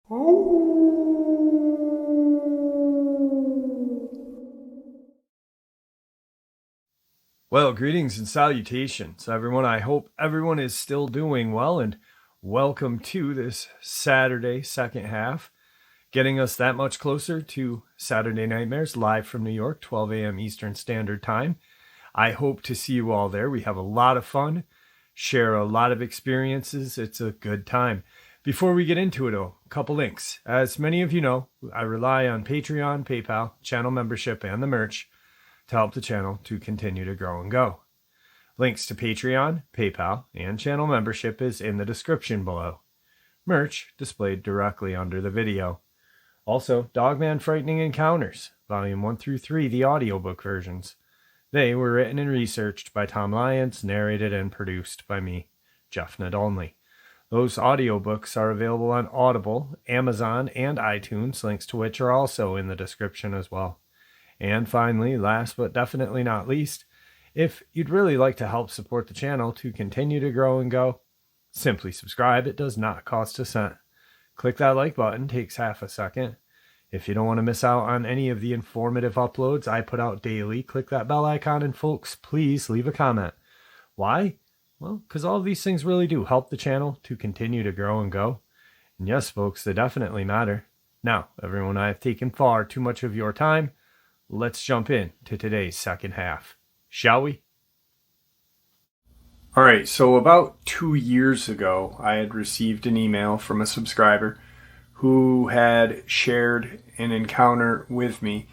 Well, greetings and salutations, everyone. I hope everyone is still doing well, and welcome to this Saturday second half, getting us that much closer to Saturday Nightmares live from New York, 12 a.m. Eastern Standard Time. I hope to see you all there. We have a lot of fun, share a lot of experiences. It's a good time. Before we get into it, a couple links. As many of you know, I rely on Patreon, PayPal, channel membership, and the merch to help the channel to continue to grow and go. Links to Patreon, PayPal, and channel membership is in the description below. Merch displayed directly under the video. Also, Dogman Frightening Encounters, Volume 1 through 3, the audiobook versions. They were written and researched by Tom Lyons, narrated and produced by me, Jeff Nadolny. Those audiobooks are available on Audible, Amazon, and iTunes, links to which are also in the description as well. And finally, last but definitely not least, if you'd really like to help support the channel to continue to grow and go, simply subscribe. It does not cost a cent. Click that like button, takes half a second. If you don't want to miss out on any of the informative uploads I put out daily, click that bell icon, and folks, please leave a comment. Why? Well, because all of these things really do help the channel to continue to grow and go. And yes, folks, they definitely matter. Now, everyone, I have taken far too much of your time. Let's jump in to today's second half, shall we? All right, so about 2 years ago, I had received an email from a subscriber who had shared an encounter with me.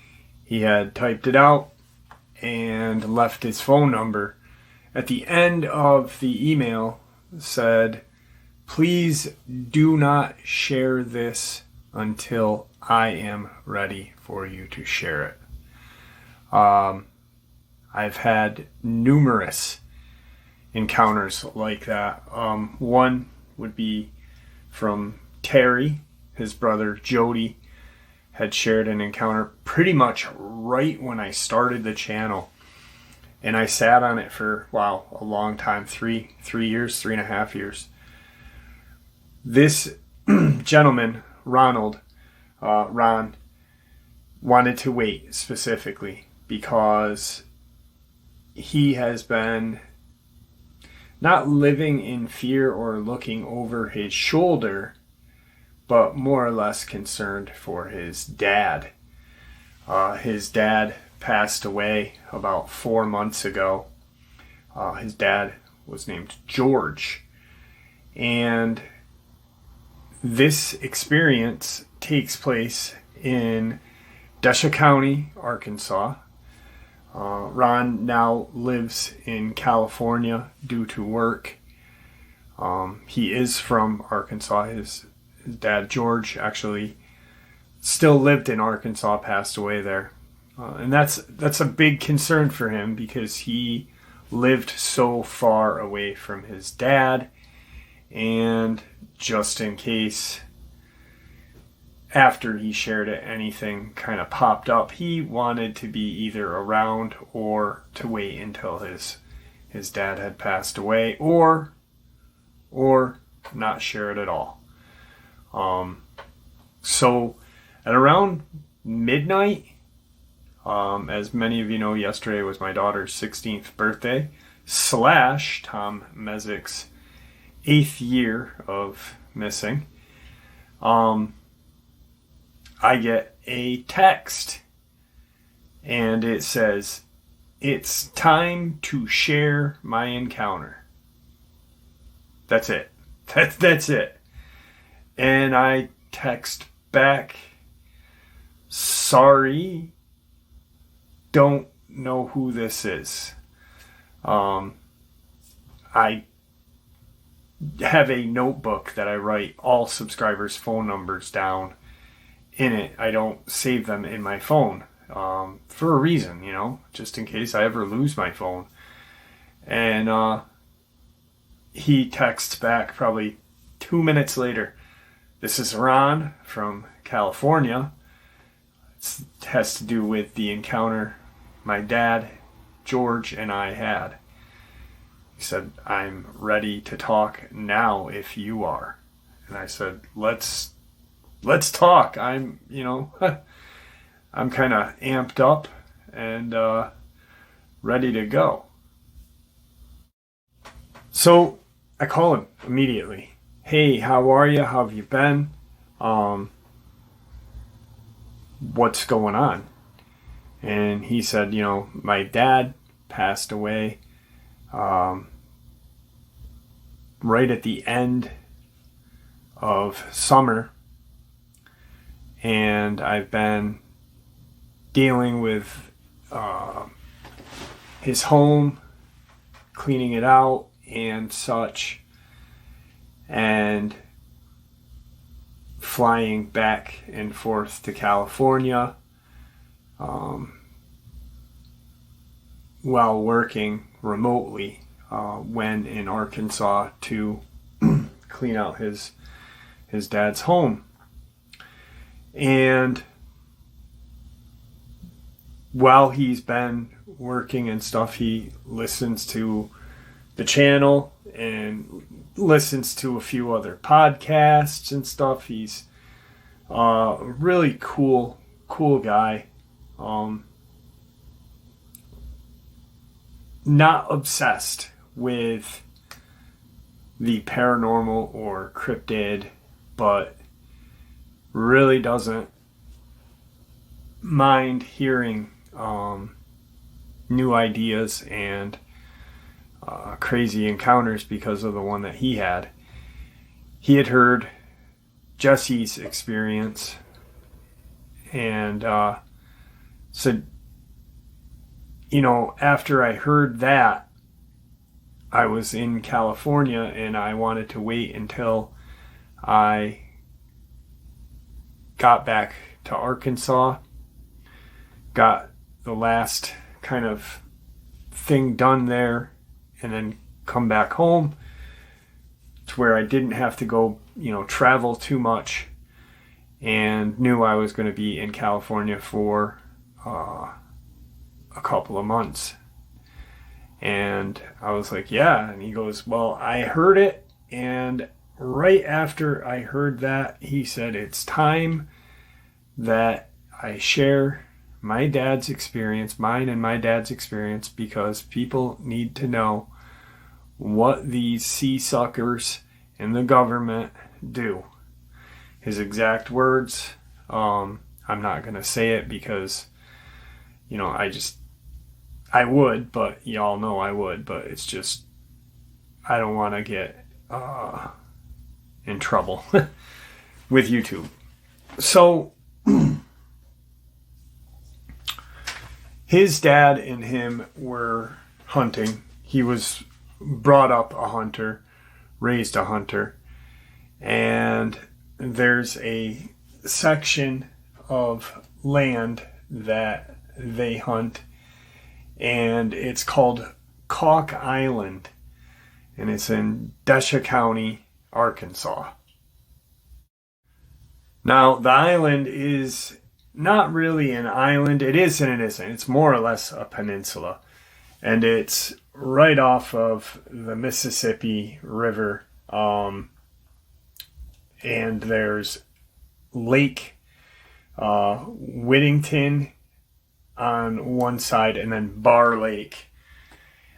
He had typed it out and left his phone number. At the end of the email said, "Please do not share this until I am ready for you to share it." I've had numerous encounters like that. One would be from Terry. His brother Jody had shared an encounter pretty much right when I started the channel. And I sat on it for, a long time, 3 years, 3.5 years. This gentleman, Ron, wanted to wait specifically because he has been not living in fear or looking over his shoulder, but more or less concerned for his dad. His dad passed away about 4 months ago. His dad was named George. And this experience takes place in Desha County, Arkansas. Ron now lives in California due to work. He is from Arkansas. His dad, George, actually still lived in Arkansas, passed away there. And that's a big concern for him because he lived so far away from his dad. And just in case after he shared it, anything kind of popped up, he wanted to be either around or to wait until his dad had passed away, or not share it at all. So at around midnight, as many of you know, yesterday was my daughter's 16th birthday / Tom Mezik's 8th year of missing. I get a text and it says, "It's time to share my encounter." That's it. That's it. And I text back, "Sorry, don't know who this is." I have a notebook that I write all subscribers' phone numbers down in it. I don't save them in my phone for a reason, just in case I ever lose my phone. And he texts back probably 2 minutes later, "This is Ron from California. It has to do with the encounter my dad, George, and I had." He said, "I'm ready to talk now if you are." And I said, "Let's let's talk. I'm I'm kind of amped up and ready to go. So I call him immediately. Hey, how are you? How have you been? What's going on? And he said, my dad passed away right at the end of summer, and I've been dealing with his home, cleaning it out and such, and flying back and forth to California while working remotely when in Arkansas to clean out his dad's home. And while he's been working and stuff, he listens to the channel and listens to a few other podcasts and stuff. He's a really cool guy. Not obsessed with the paranormal or cryptid, but really doesn't mind hearing new ideas and crazy encounters because of the one that he had. He had heard Jesse's experience and said, after I heard that, I was in California and I wanted to wait until I got back to Arkansas, got the last kind of thing done there, and then come back home to where I didn't have to go, travel too much, and knew I was going to be in California for a couple of months. And I was like, yeah. And he goes, well, I heard it. And right after I heard that, he said, it's time that I share my dad's experience, mine and my dad's experience, because people need to know what these sea suckers in the government do. His exact words, I'm not going to say it because, I would, but y'all know I would, but it's just, I don't want to get in trouble with YouTube. So his dad and him were hunting. He was brought up a hunter, raised a hunter, and there's a section of land that they hunt, and it's called Caulk Island, and it's in Desha County, Arkansas. Now, the island is not really an island. It is and it isn't. It's more or less a peninsula, and it's right off of the Mississippi River, and there's Lake Whittington on one side, and then Bar Lake.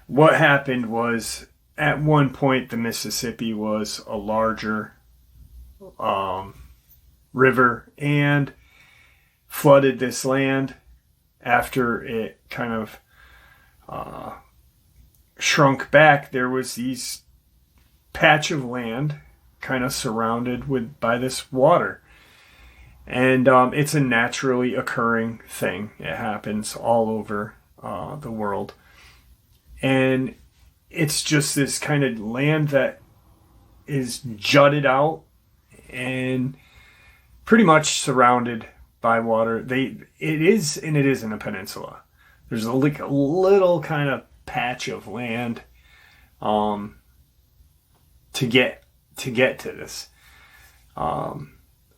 What happened was, at one point, the Mississippi was a larger river and flooded this land after it kind of shrunk back. There was these patch of land kind of surrounded by this water. And it's a naturally occurring thing. It happens all over the world. And it's just this kind of land that is jutted out and pretty much surrounded by water. It is and it isn't a peninsula. There's a little kind of patch of land to get to this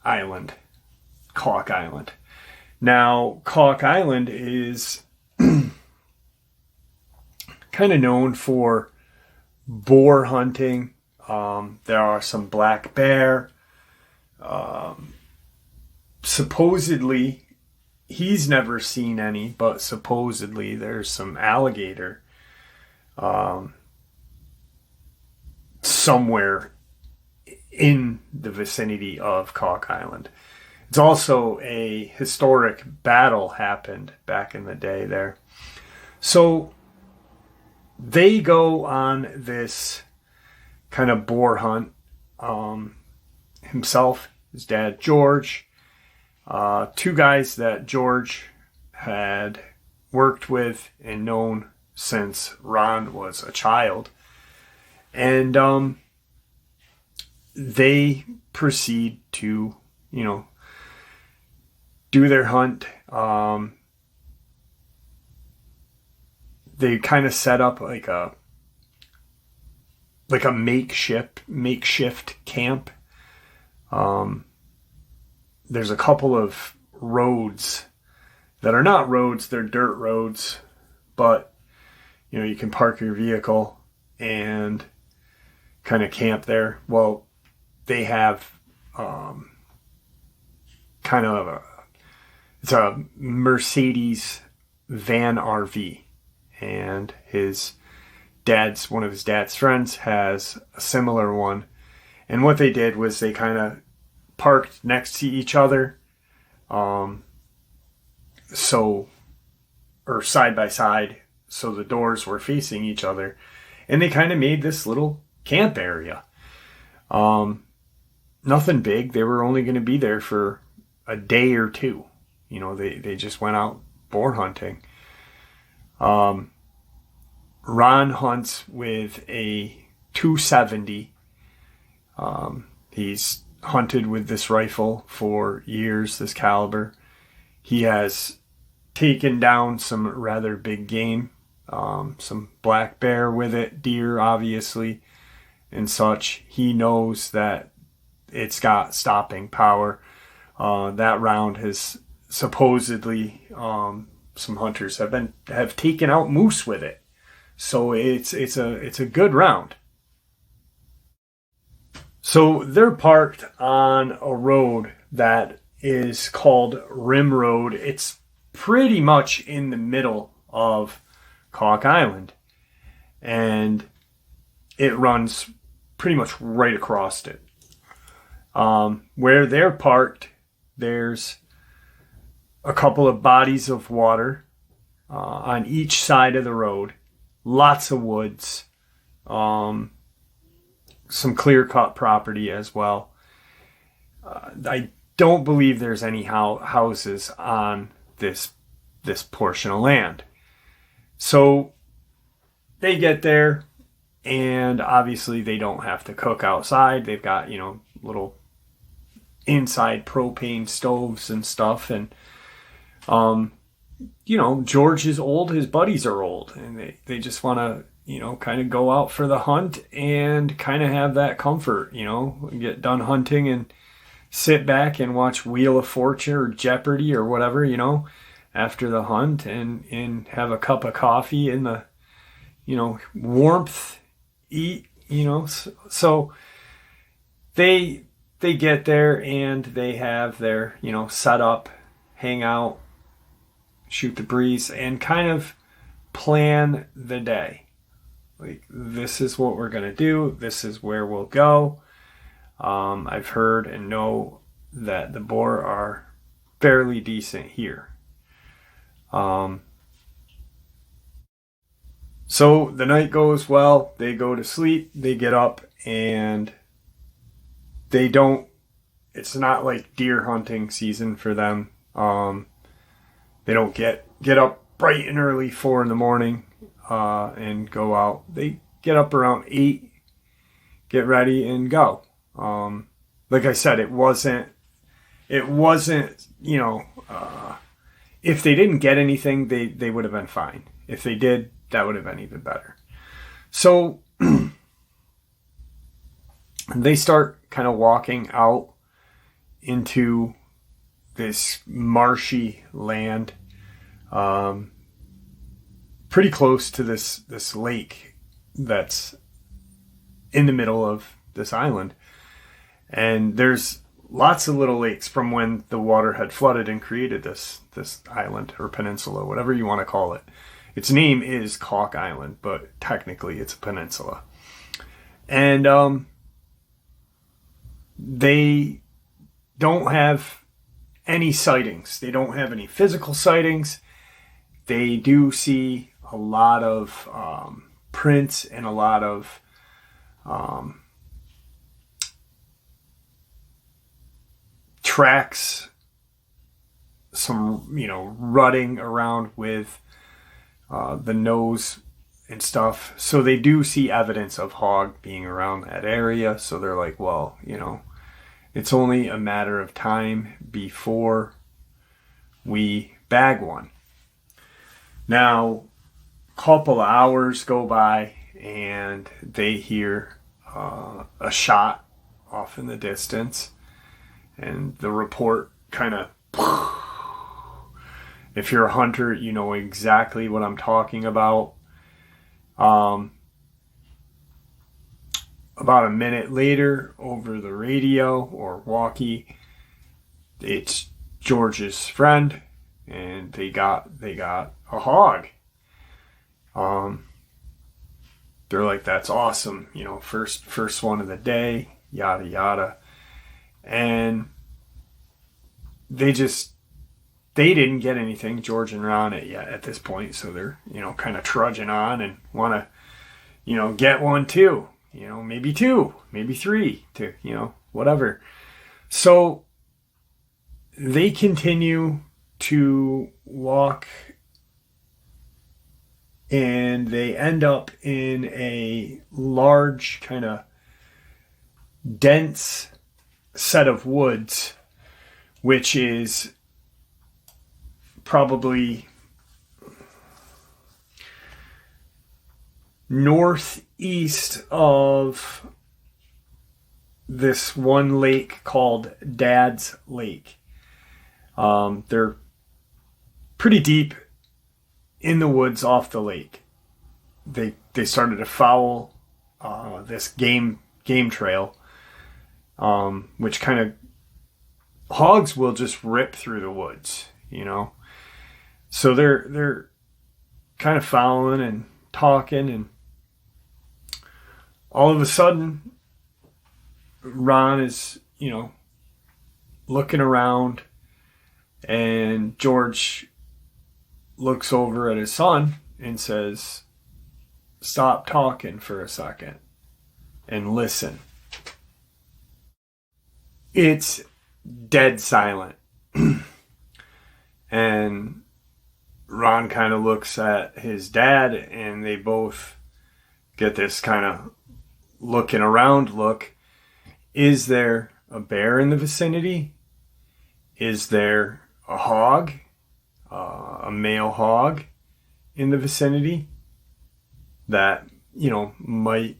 island. Caulk Island. Now, Caulk Island is kind of known for boar hunting. There are some black bear, supposedly he's never seen any, but supposedly there's some alligator somewhere in the vicinity of Cock Island. It's also a historic battle happened back in the day there. So they go on this kind of boar hunt. Himself, his dad, George, two guys that George had worked with and known since Ron was a child. And they proceed to, do their hunt. They kind of set up like a makeshift camp. There's a couple of roads that are not roads, they're dirt roads, but you can park your vehicle and kind of camp there. Well, they have it's a Mercedes van RV, and one of his dad's friends has a similar one. And what they did was they kind of parked next to each other, or side by side, so the doors were facing each other, and they kind of made this little camp area. Nothing big. They were only going to be there for a day or two. They just went out boar hunting. Ron hunts with a 270. He's hunted with this rifle for years, this caliber. He has taken down some rather big game, some black bear with it, deer obviously, and such. He knows that it's got stopping power. That round has supposedly, some hunters have taken out moose with it. So it's a good round. So they're parked on a road that is called Rim Road. It's pretty much in the middle of Cock Island, and it runs pretty much right across it. Where they're parked, there's a couple of bodies of water on each side of the road, lots of woods, some clear-cut property as well. I don't believe there's any houses on this portion of land. So they get there, and obviously they don't have to cook outside. They've got, little inside propane stoves and stuff. And, George is old, his buddies are old, and they just want to, kind of go out for the hunt and kind of have that comfort, get done hunting and sit back and watch Wheel of Fortune or Jeopardy or whatever, after the hunt, and have a cup of coffee in the, warmth, eat, so they get there and they have their, set up, hang out, shoot the breeze, and kind of plan the day. Like, this is what we're going to do. This is where we'll go. I've heard and know that the boar are fairly decent here. So the night goes well. They go to sleep. They get up, and it's not like deer hunting season for them. They don't get up bright and early 4 a.m. And go out. They get up around 8, get ready, and go. Like I said, it wasn't, if they didn't get anything, they would have been fine. If they did, that would have been even better. So they start kind of walking out into this marshy land, pretty close to this lake that's in the middle of this island. And there's lots of little lakes from when the water had flooded and created this island or peninsula, whatever you want to call it. Its name is Calk Island, but technically it's a peninsula. And they don't have any sightings. They don't have any physical sightings. They do see a lot of prints and a lot of tracks, some, rutting around with the nose and stuff. So they do see evidence of hog being around that area. So they're like, well, it's only a matter of time before we bag one. Now, a couple of hours go by and they hear a shot off in the distance. And the report kind of, if you're a hunter, you know exactly what I'm talking about. About a minute later, over the radio or walkie, it's George's friend, and they got a hog. They're like, that's awesome, first one of the day, yada yada. And they didn't get anything, George and Ron, at this point. So they're, kind of trudging on and want to, get one too, maybe two, maybe three to, whatever. So they continue to walk and they end up in a large kind of dense set of woods, which is probably northeast of this one lake called Dad's Lake. They're pretty deep in the woods off the lake. They started to follow this game trail. Which kind of hogs will just rip through the woods, So they're kind of following and talking, and all of a sudden, Ron is, looking around, and George looks over at his son and says, "Stop talking for a second and listen." It's dead silent. And Ron kind of looks at his dad, and they both get this kind of looking around look. Is there a bear in the vicinity? Is there a hog, a male hog in the vicinity that, might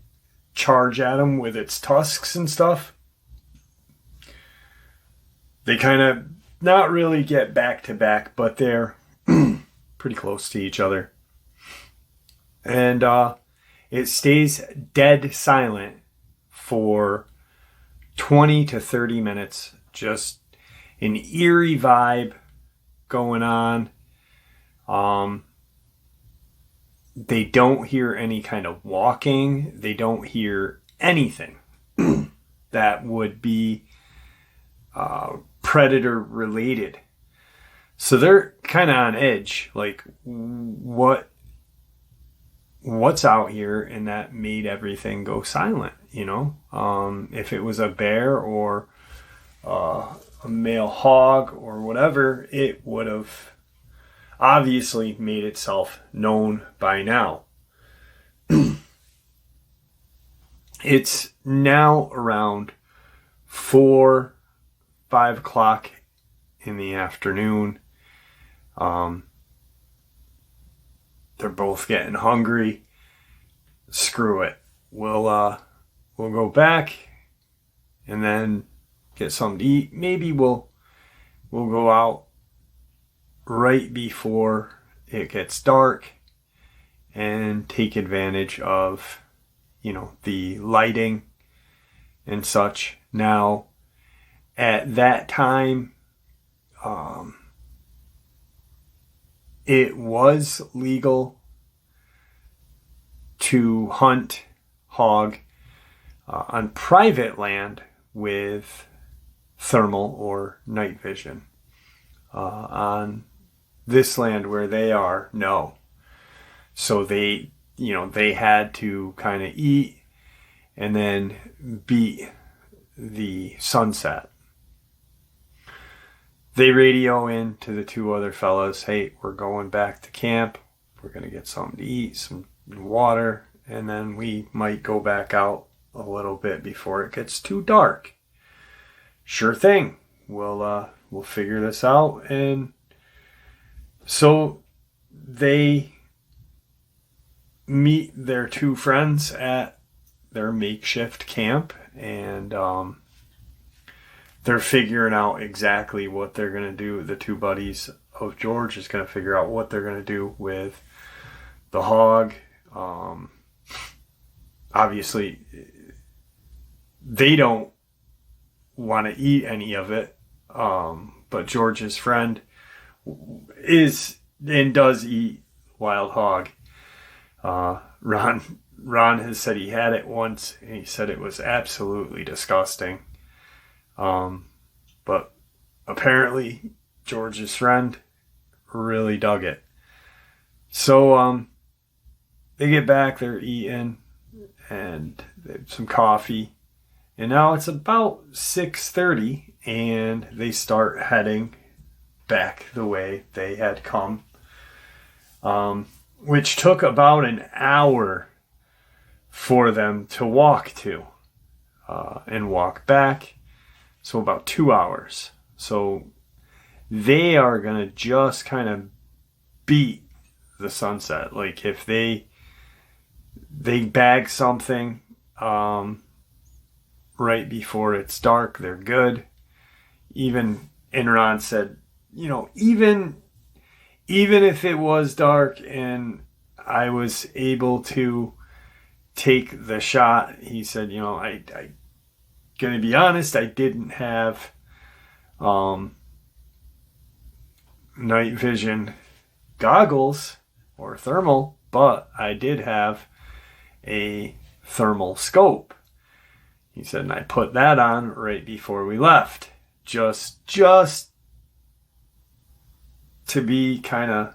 charge at him with its tusks and stuff? They kind of not really get back to back, but they're pretty close to each other. And it stays dead silent for 20 to 30 minutes. Just an eerie vibe going on. They don't hear any kind of walking. They don't hear anything that would be predator related. So they're kind of on edge, like what's out here, and that made everything go silent. If it was a bear or a male hog or whatever, it would have obviously made itself known by now. It's now around 5 o'clock in the afternoon. They're both getting hungry. Screw it. We'll go back and then get something to eat. Maybe we'll go out right before it gets dark and take advantage of, the lighting and such. Now, At that time, it was legal to hunt hog on private land with thermal or night vision. On this land where they are, no. So they had to kind of eat and then beat the sunset. They radio in to the two other fellas, hey, we're going back to camp. We're going to get something to eat, some water, and then we might go back out a little bit before it gets too dark. Sure thing. We'll figure this out. And so they meet their two friends at their makeshift camp, and they're figuring out exactly what they're going to do. The two buddies of George is going to figure out what they're going to do with the hog. Obviously, they don't want to eat any of it, but George's friend is and does eat wild hog. Ron has said he had it once, and he said it was absolutely disgusting. But apparently George's friend really dug it. So they get back, they're eating, and they have some coffee. And now it's about 6:30, and they start heading back the way they had come, which took about an hour for them to walk to and walk back. So about 2 hours. So they are going to just kind of beat the sunset. Like if they bag something right before it's dark, they're good. Even Enron said, even if it was dark and I was able to take the shot, he said, I gonna be honest, I didn't have night vision goggles or thermal, but I did have a thermal scope. He said, and I put that on right before we left, just to be kind of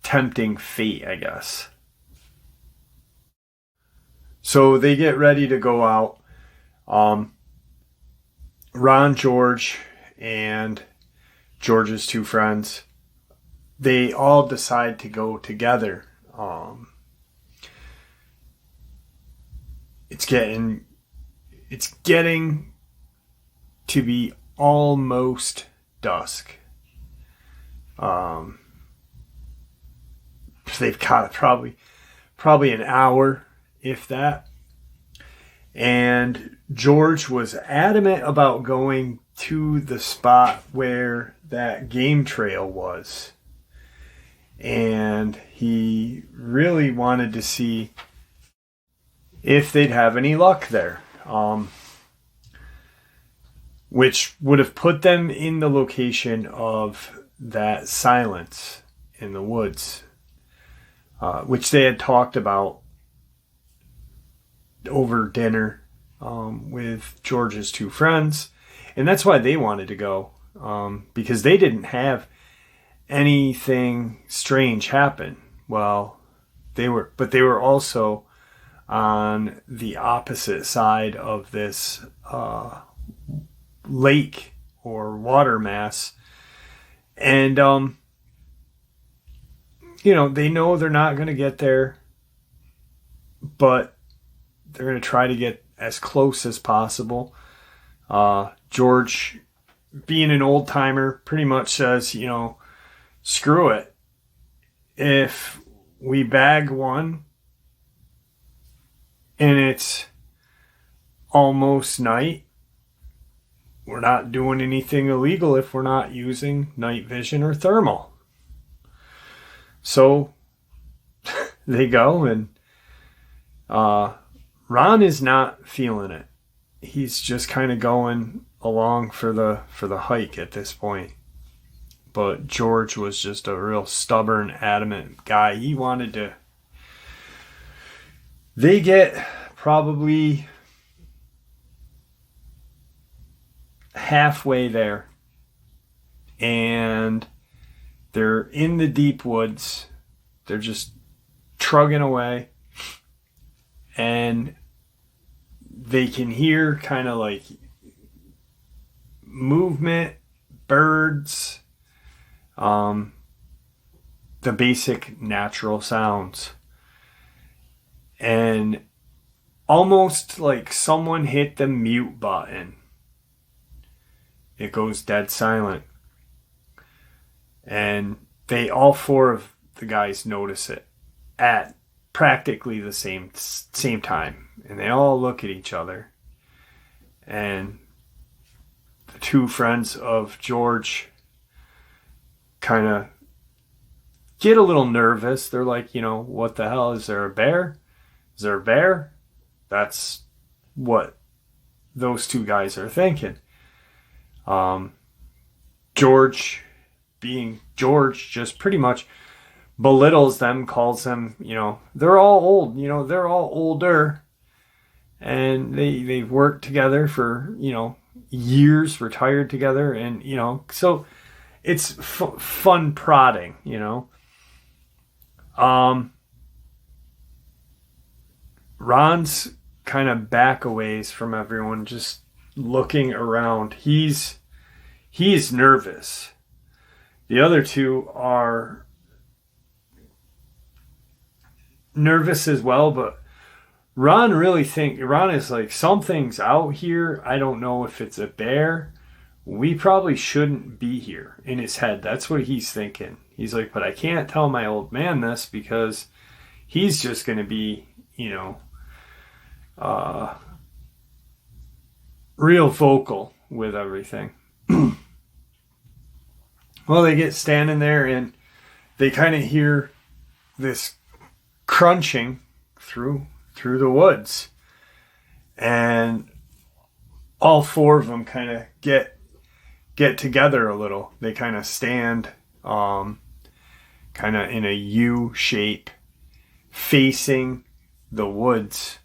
tempting fate, I guess. So they get ready to go out. Ron, George, and George's two friends, they all decide to go together. It's getting to be almost dusk. They've got probably an hour, if that. And George was adamant about going to the spot where that game trail was. And he really wanted to see if they'd have any luck there. Which would have put them in the location of that silence in the woods, which they had talked about over dinner with George's two friends. And that's why they wanted to go, because they didn't have anything strange happen. Well, they were also on the opposite side of this lake or water mass. And, they know they're not going to get there, but they're going to try to get as close as possible. George, being an old timer, pretty much says, screw it. If we bag one and it's almost night, we're not doing anything illegal if we're not using night vision or thermal. So they go, and Ron is not feeling it. He's just kind of going along for the hike at this point. But George was just a real stubborn, adamant guy. He wanted to. They get probably halfway there, and they're in the deep woods. They're just trugging away, and they can hear kind of like movement, birds, the basic natural sounds. And almost like someone hit the mute button. It goes dead silent. And all four of the guys notice it at practically the same time. And they all look at each other. And the two friends of George kind of get a little nervous. They're like, what the hell? Is there a bear? Is there a bear? That's what those two guys are thinking. George, being George, just pretty much belittles them, calls them, they're all old, they're all older. And they've worked together for, years, retired together. And, so it's fun prodding, Ron's kind of back a ways from everyone, just looking around. He's nervous. The other two are nervous as well, but Ron is like, something's out here. I don't know if it's a bear. We probably shouldn't be here. In his head, that's what he's thinking. He's like, but I can't tell my old man this because he's just going to be, real vocal with everything. Well, they get standing there and they kind of hear this crunching through the woods. And all four of them kind of get together a little. They kind of stand kind of in a U shape facing the woods.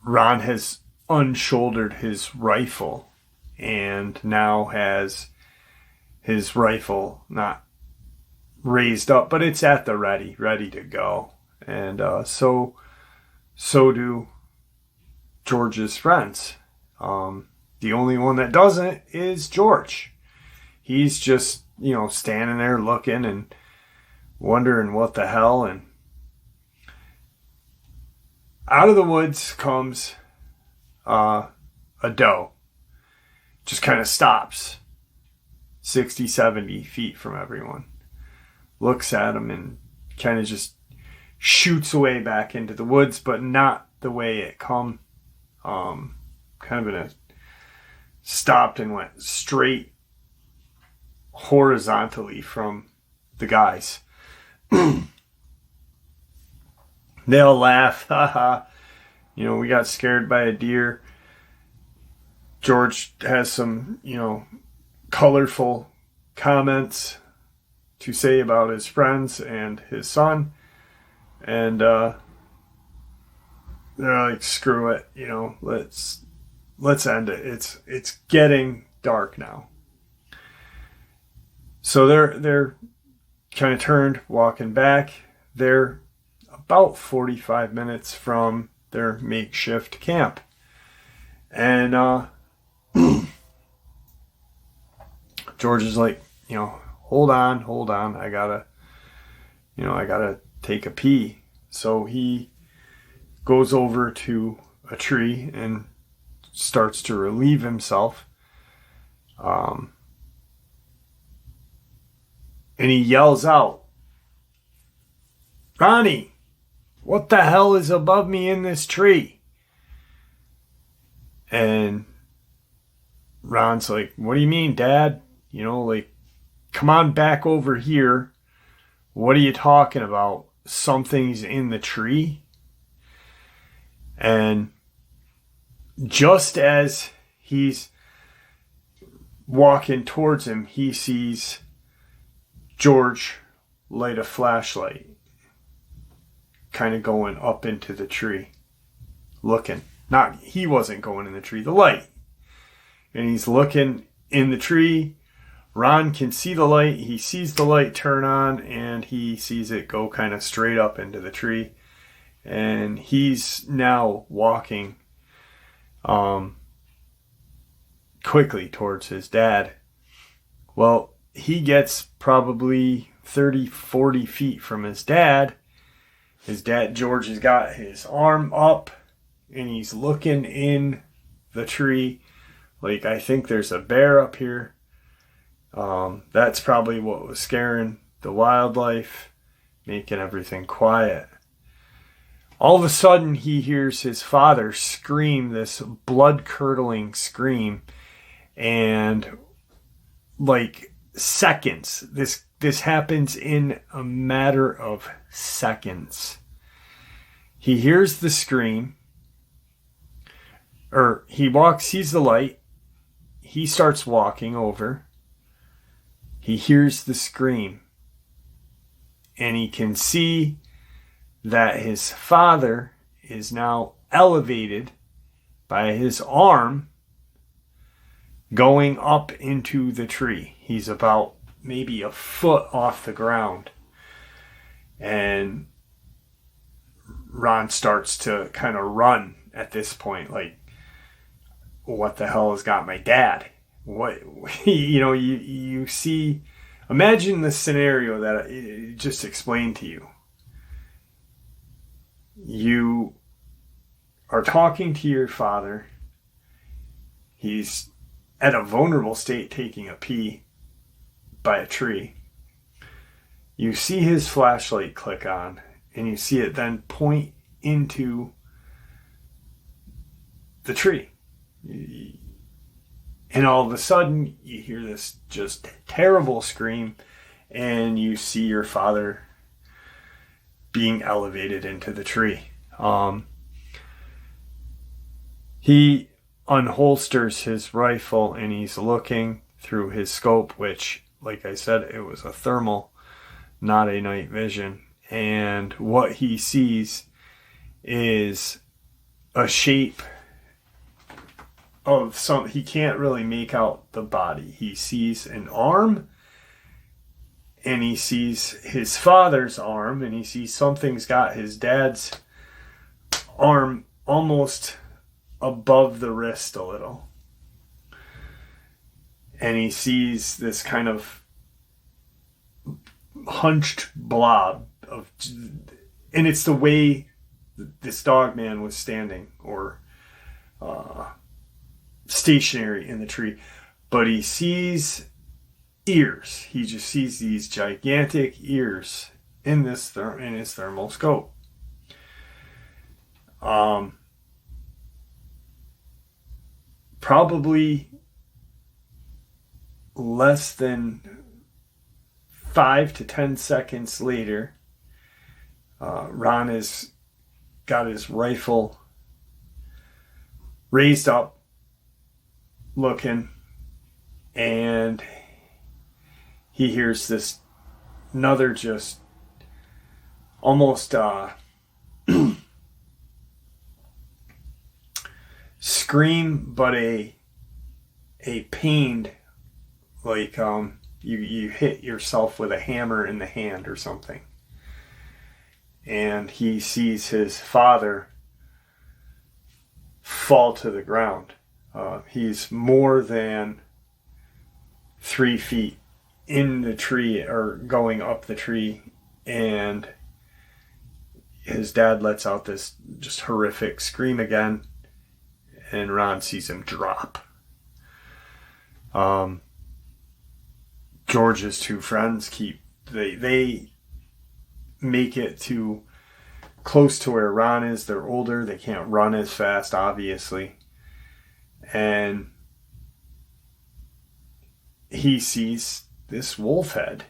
Ron has unshouldered his rifle and now has his rifle not raised up, but it's at the ready to go. And so do George's friends. The only one that doesn't is George. He's just, standing there looking and wondering what the hell. And out of the woods comes a doe. Just kind of stops 60, 70 feet from everyone. Looks at him and kind of just shoots away back into the woods, but not the way it come. Kind of in a stopped and went straight horizontally from the guys. They all laugh. Haha. We got scared by a deer. George has some, colorful comments to say about his friends and his son. And they're like, screw it, let's end it. It's getting dark now. So they're kind of turned, walking back. They're about 45 minutes from their makeshift camp. And George is like, hold on. I gotta take a pee. So he goes over to a tree and starts to relieve himself. And he yells out, Ronnie, what the hell is above me in this tree? And Ron's like, what do you mean, Dad? Come on back over here. What are you talking about? Something's in the tree? And just as he's walking towards him, he sees George light a flashlight, kind of going up into the tree, looking. He wasn't going in the tree, the light. And he's looking in the tree. Ron can see the light. He sees the light turn on, and he sees it go kind of straight up into the tree. And he's now walking quickly towards his dad. Well, he gets probably 30, 40 feet from his dad. His dad, George, has got his arm up, and he's looking in the tree. Like, I think there's a bear up here. That's probably what was scaring the wildlife, making everything quiet. All of a sudden, he hears his father scream this blood-curdling scream. And, like, seconds. This happens in a matter of seconds. He hears the scream. Or he sees the light. He starts walking over. He hears the scream. And he can see that his father is now elevated by his arm going up into the tree. He's about maybe a foot off the ground. And Ron starts to kind of run at this point, like, what the hell has got my dad? What, you see, imagine the scenario that I just explained to you. You are talking to your father. He's at a vulnerable state taking a pee by a tree. You see his flashlight click on, and you see it then point into the tree. And all of a sudden, you hear this just terrible scream, and you see your father being elevated into the tree. He unholsters his rifle, and he's looking through his scope, which, like I said, it was a thermal, not a night vision. And what he sees is a shape of he can't really make out the body. He sees an arm, and he sees his father's arm, and he sees something's got his dad's arm almost above the wrist a little. And he sees this kind of hunched blob of, and it's the way this Dogman was standing, or stationary in the tree. But he sees ears. He just sees these gigantic ears in his thermal scope. Probably less than 5 to 10 seconds later, Ron has got his rifle raised up, looking, and he hears this another just almost scream, but a pained, like you hit yourself with a hammer in the hand or something. And he sees his father fall to the ground. He's more than 3 feet in the tree, or going up the tree, and his dad lets out this just horrific scream again, and Ron sees him drop. George's two friends they make it to close to where Ron is. They're older, they can't run as fast, obviously. And he sees this wolf head,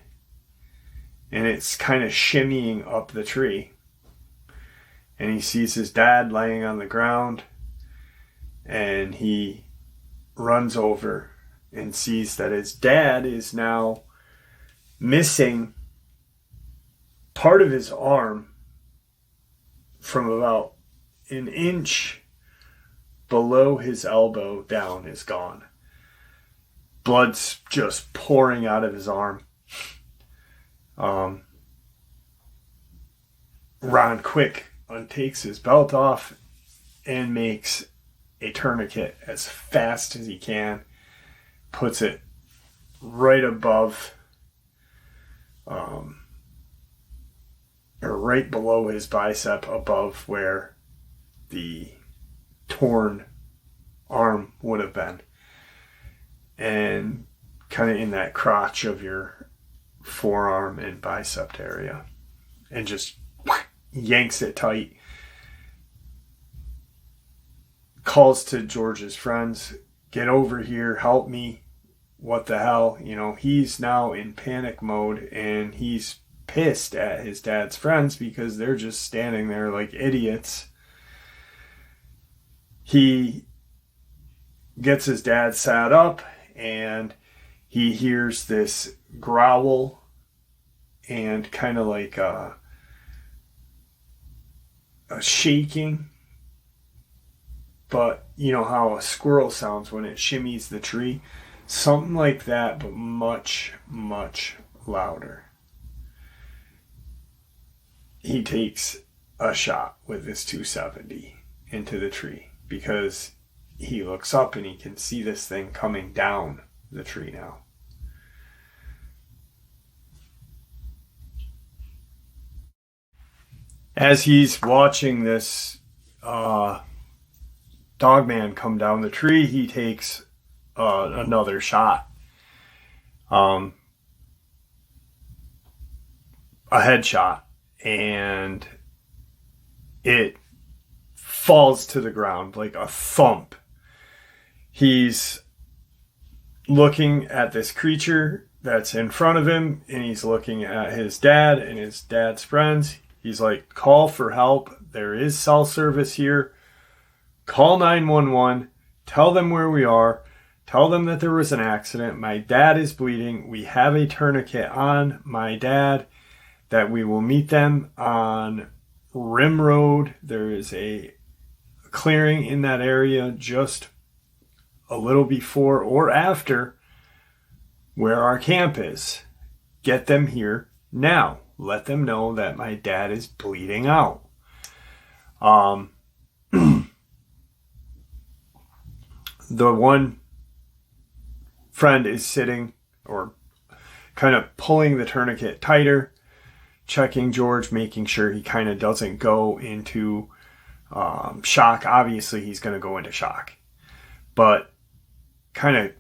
and it's kind of shimmying up the tree. And he sees his dad laying on the ground, and he runs over and sees that his dad is now missing part of his arm from about an inch below his elbow down is gone. Blood's just pouring out of his arm. Ron quick untakes his belt off and makes a tourniquet as fast as he can, puts it right above or right below his bicep, above where the torn arm would have been, and kind of in that crotch of your forearm and bicep area, and just yanks it tight. Calls to George's friends, get over here, help me. What the hell? You know, he's now in panic mode, and he's pissed at his dad's friends because they're just standing there like idiots. He gets his dad sat up, and he hears this growl and kind of like a shaking. But you know how a squirrel sounds when it shimmies the tree? Something like that, but much, much louder. He takes a shot with his 270 into the tree because he looks up and he can see this thing coming down the tree now. As he's watching this Dogman come down the tree, he takes another shot. A headshot. And it falls to the ground like a thump. He's looking at this creature that's in front of him, and he's looking at his dad and his dad's friends. He's like, call for help. There is cell service here. Call 911. Tell them where we are. Tell them that there was an accident. My dad is bleeding. We have a tourniquet on my dad. That we will meet them on Rim Road. There is a clearing in that area just a little before or after where our camp is. Get them here now. Let them know that my dad is bleeding out. The one friend is sitting or kind of pulling the tourniquet tighter, checking George, making sure he kind of doesn't go into shock. Obviously, he's going to go into shock. But kind of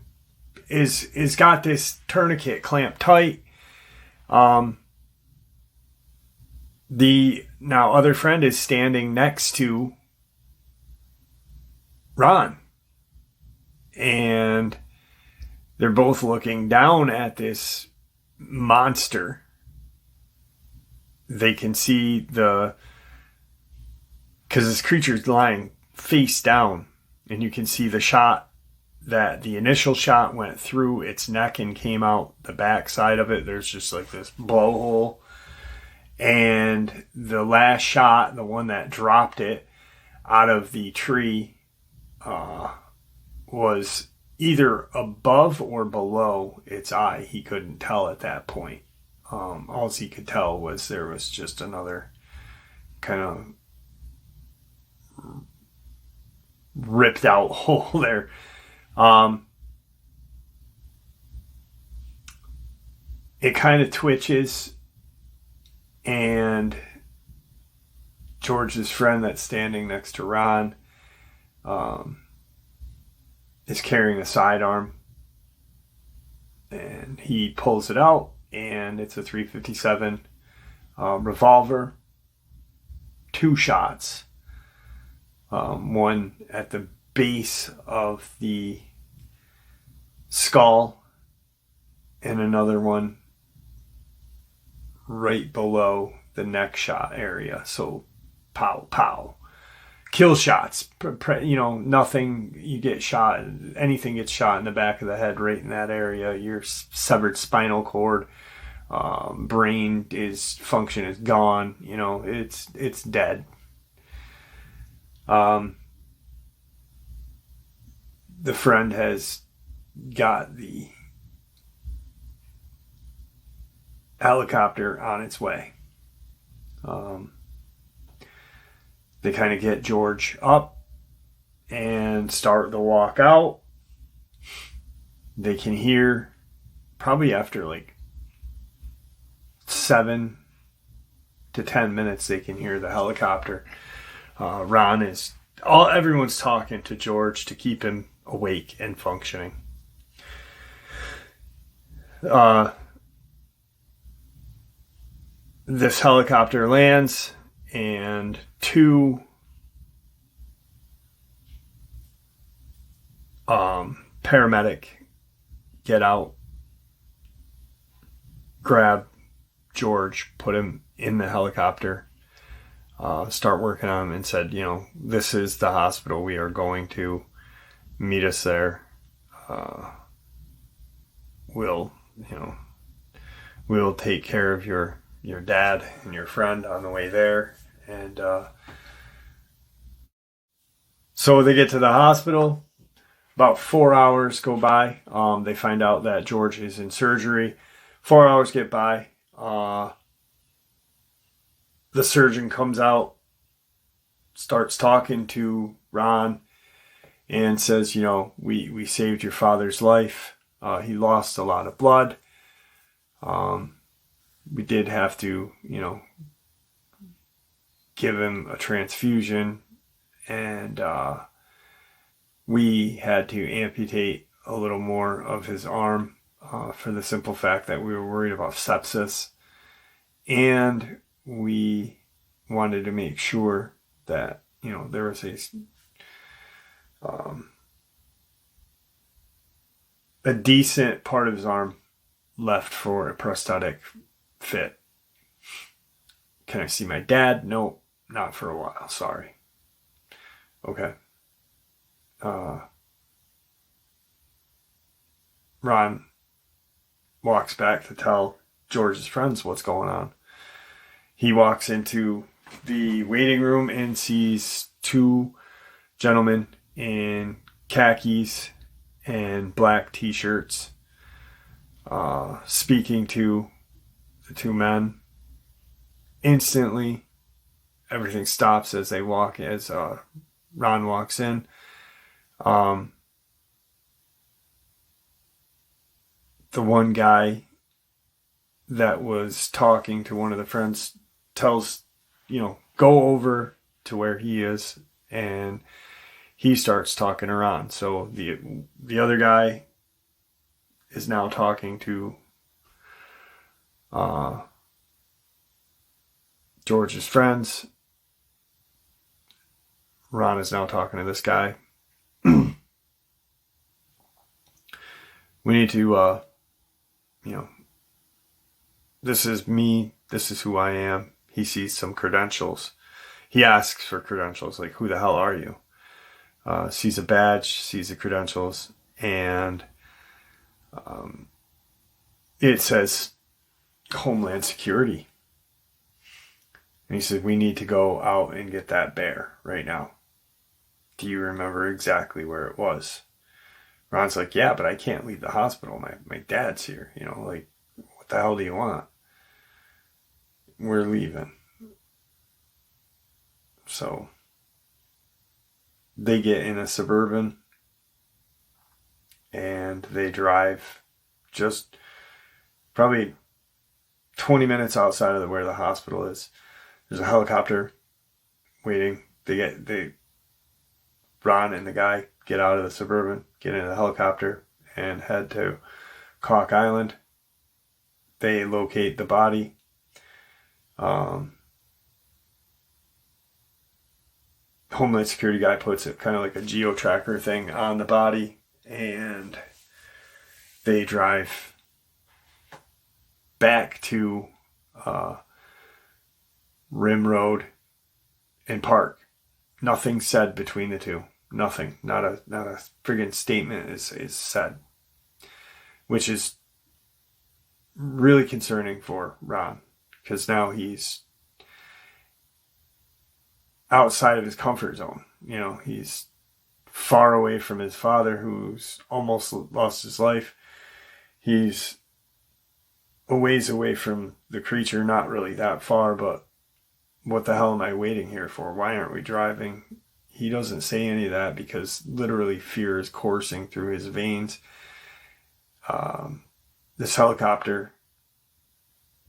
is got this tourniquet clamped tight. The now other friend is standing next to Ron. And they're both looking down at this monster. They can see because this creature's lying face down, and you can see the shot that the initial shot went through its neck and came out the back side of it. There's just like this blowhole. And the last shot, the one that dropped it out of the tree, was either above or below its eye. He couldn't tell at that point. All he could tell was there was just another kind of ripped out hole there. It kind of twitches, and George's friend that's standing next to Ron is carrying a sidearm, and he pulls it out. And it's a .357 revolver. 2 shots. One at the base of the skull, and another one right below the neck shot area. So, pow, pow. kill shots. Nothing, you get shot, anything gets shot in the back of the head right in that area. Your severed spinal cord, brain function is gone. It's dead. The friend has got the helicopter on its way. They kind of get George up and start the walk out. They can hear, probably after like 7 to 10 minutes, they can hear the helicopter. Everyone's talking to George to keep him awake and functioning. This helicopter lands, and 2 paramedic get out, grab George, put him in the helicopter, start working on him, and said, this is the hospital we are going to. Meet us there. We'll take care of your dad and your friend on the way there. And so they get to the hospital. About 4 hours go by. They find out that George is in surgery. 4 hours get by. The surgeon comes out, starts talking to Ron, and says, we saved your father's life. He lost a lot of blood. We did have to, give him a transfusion, and we had to amputate a little more of his arm for the simple fact that we were worried about sepsis, and we wanted to make sure that, there was a decent part of his arm left for a prosthetic fit. Can I see my dad? No, not for a while. Sorry. Okay. Ron walks back to tell George's friends what's going on. He walks into the waiting room and sees 2 gentlemen in khakis and black t-shirts speaking to the 2 men. Instantly, everything stops as Ron walks in. The one guy that was talking to one of the friends tells, go over to where he is, and he starts talking to Ron. So the other guy is now talking to George's friends. Ron is now talking to this guy. We need to, this is me. This is who I am. He sees some credentials. He asks for credentials, like, who the hell are you? Sees a badge, sees the credentials, and it says Homeland Security. And he said, we need to go out and get that bear right now. Do you remember exactly where it was? Ron's like, yeah, but I can't leave the hospital. My dad's here. What the hell do you want? We're leaving. So they get in a Suburban and they drive just probably 20 minutes outside of where the hospital is. There's a helicopter waiting. Ron and the guy get out of the Suburban, get in the helicopter, and head to Cock Island. They locate the body. Homeland Security guy puts it kind of like a geo-tracker thing on the body, and they drive back to Rim Road and park. Nothing said between the two. Nothing. Not a friggin' statement is said. Which is really concerning for Ron. Because now he's outside of his comfort zone. You know, he's far away from his father, who's almost lost his life. He's a ways away from the creature, not really that far, but what the hell am I waiting here for? Why aren't we driving? He doesn't say any of that because literally fear is coursing through his veins. This helicopter,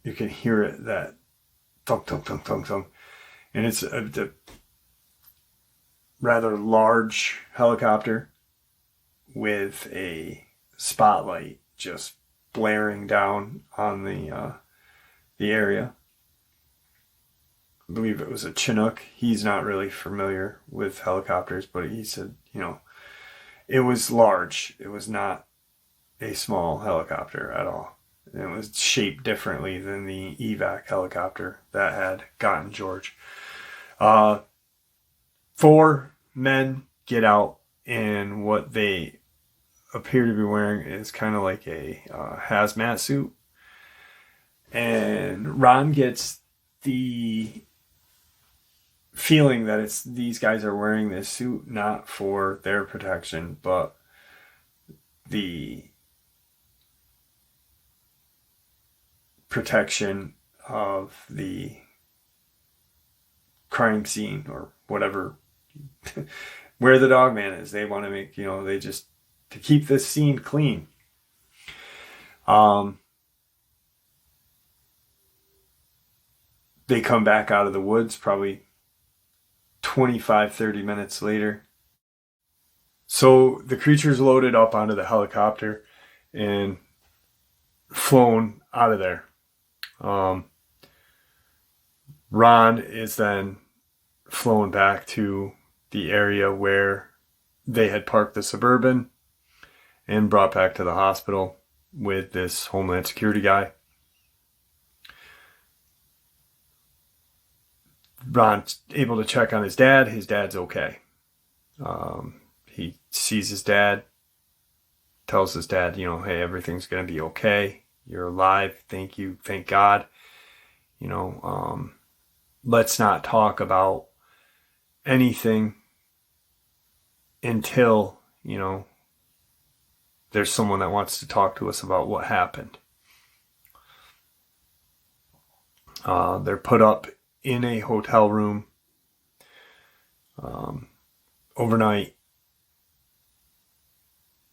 you can hear it, that thunk, thunk, thunk, thunk, thunk. And it's a rather large helicopter with a spotlight just blaring down on the area. I believe it was a Chinook. He's not really familiar with helicopters, but he said, you know, it was large. It was not a small helicopter at all. It was shaped differently than the evac helicopter that had gotten George. 4 men get out, and what they appear to be wearing is kind of like a hazmat suit. And Ron gets the feeling that it's these guys are wearing this suit not for their protection, but the protection of the crime scene or whatever, where the Dogman is. They want to make, you know, they just, to keep this scene clean. They come back out of the woods probably 25-30 minutes later. So the creature's loaded up onto the helicopter and flown out of there. Ron is then flown back to the area where they had parked the Suburban and brought back to the hospital with this Homeland Security guy. Ron's able to check on his dad. His dad's okay. He sees his dad, tells his dad, you know, hey, everything's going to be okay. You're alive. Thank you. Thank God. You know, let's not talk about anything until, you know, there's someone that wants to talk to us about what happened. They're put up in a hotel room overnight.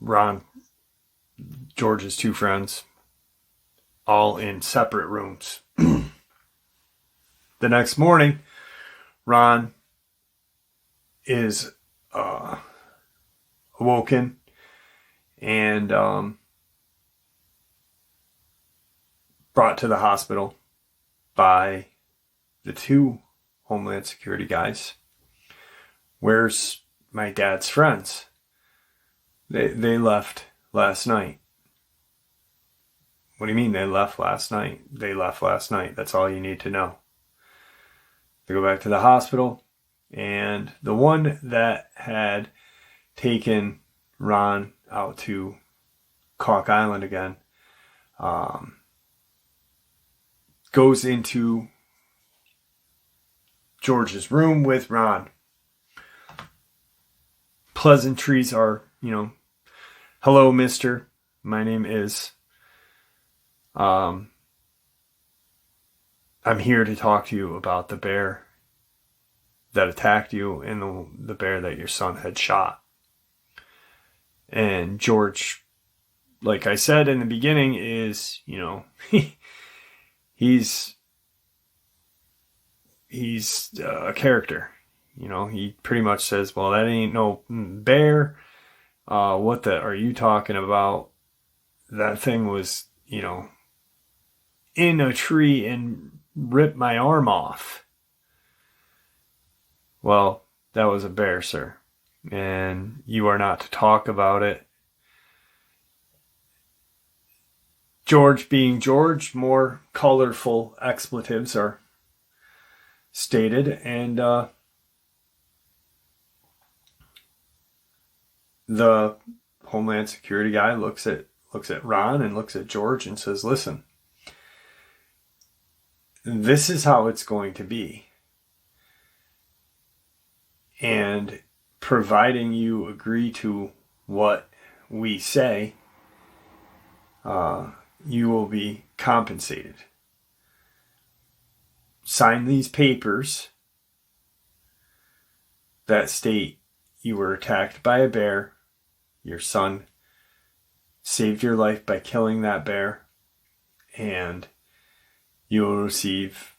Ron, George's 2 friends, all in separate rooms. The next morning, Ron is awoken and brought to the hospital by the 2 Homeland Security guys. Where's my dad's friends? They left last night. What do you mean they left last night? They left last night. That's all you need to know. They go back to the hospital, and the one that had taken Ron out to Caulk Island again goes into George's room with Ron. Pleasantries are, you know, hello, mister. My name is. I'm here to talk to you about the bear that attacked you and the bear that your son had shot. And George, like I said in the beginning, is, you know, he's a character. You know, he pretty much says, well, that ain't no bear. What are you talking about? That thing was, you know, in a tree and ripped my arm off. Well, that was a bear, sir. And you are not to talk about it. George being George, more colorful expletives are stated, and the Homeland Security guy looks at Ron and looks at George and says, listen, this is how it's going to be. And providing you agree to what we say, you will be compensated. Sign these papers that state you were attacked by a bear, your son saved your life by killing that bear, and you will receive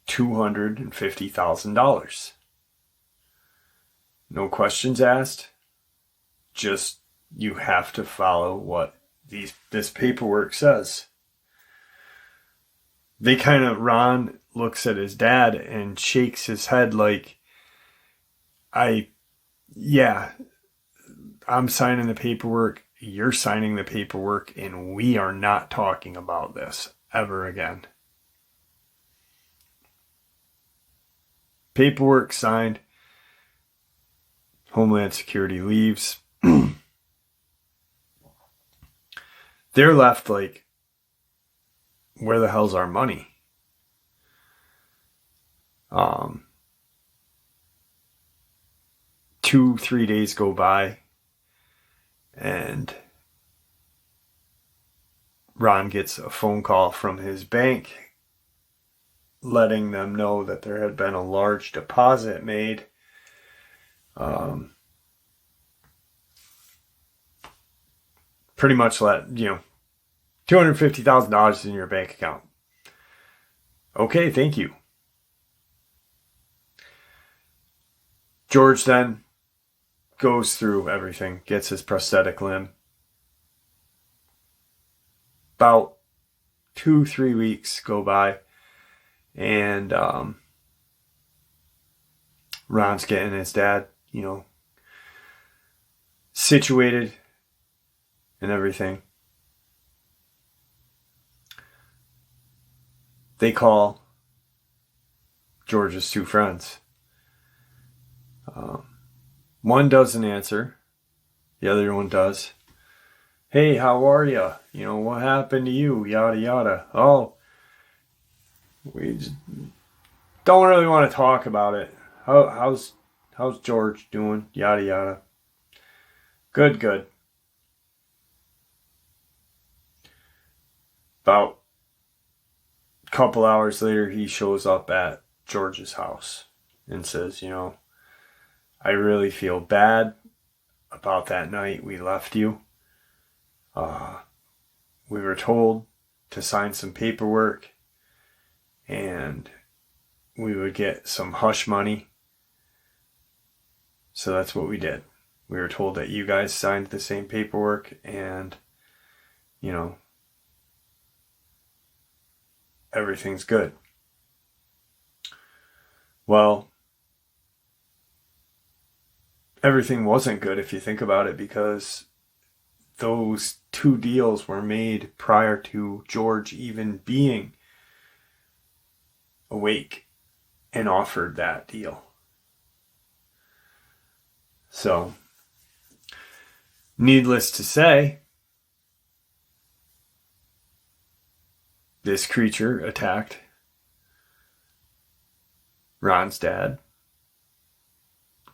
$250,000. No questions asked. Just you have to follow what this paperwork says. Ron looks at his dad and shakes his head like, I'm signing the paperwork, you're signing the paperwork, and we are not talking about this ever again. Paperwork signed. Homeland Security leaves. They're left like, where the hell's our money? 2-3 days go by, and Ron gets a phone call from his bank letting them know that there had been a large deposit made. Pretty much $250,000 in your bank account. Okay, thank you. George then goes through everything, gets his prosthetic limb. About 2-3 weeks go by, and Ron's getting his dad, situated and everything. They call George's two friends. One doesn't answer. The other one does. Hey, how are you? What happened to you? Yada, yada. Oh, we just don't really want to talk about it. How's George doing? Yada, yada. Good. About a couple hours later, he shows up at George's house and says, I really feel bad about that night we left you. We were told to sign some paperwork and we would get some hush money. So that's what we did. We were told that you guys signed the same paperwork and, everything's good. Well, everything wasn't good if you think about it, because those two deals were made prior to George even being awake and offered that deal. So, needless to say, this creature attacked Ron's dad.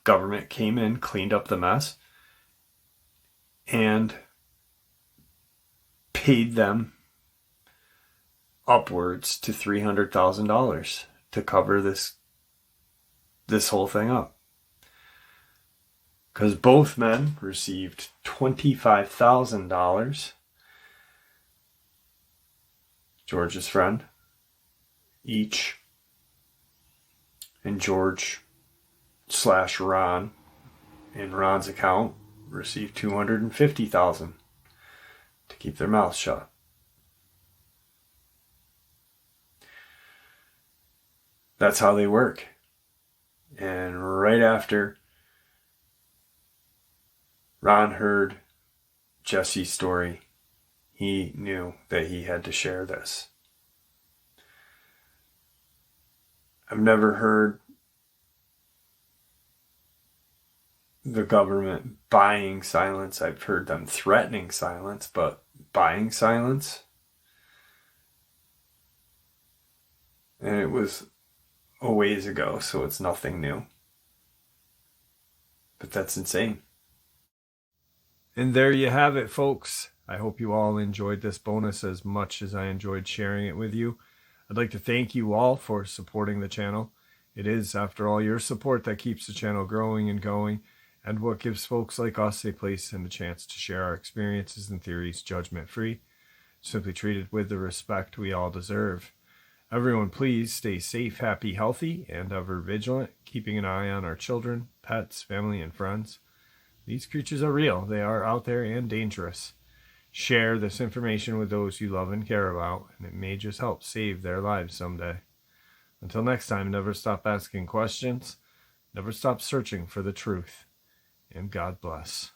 Government came in, cleaned up the mess, and paid them upwards to $300,000 to cover this whole thing up. Because both men received $25,000. George's friend each, and George / Ron in Ron's account received $250,000 to keep their mouths shut. That's how they work. And right after Ron heard Jesse's story, he knew that he had to share this. I've never heard the government buying silence. I've heard them threatening silence, but buying silence? And it was a ways ago, so it's nothing new. But that's insane. And there you have it, folks. I hope you all enjoyed this bonus as much as I enjoyed sharing it with you. I'd like to thank you all for supporting the channel. It is, after all, your support that keeps the channel growing and going, and what gives folks like us a place and a chance to share our experiences and theories judgment-free, simply treated with the respect we all deserve. Everyone, please stay safe, happy, healthy, and ever vigilant, keeping an eye on our children, pets, family, and friends. These creatures are real. They are out there and dangerous. Share this information with those you love and care about, and it may just help save their lives someday. Until next time, never stop asking questions, never stop searching for the truth, and God bless.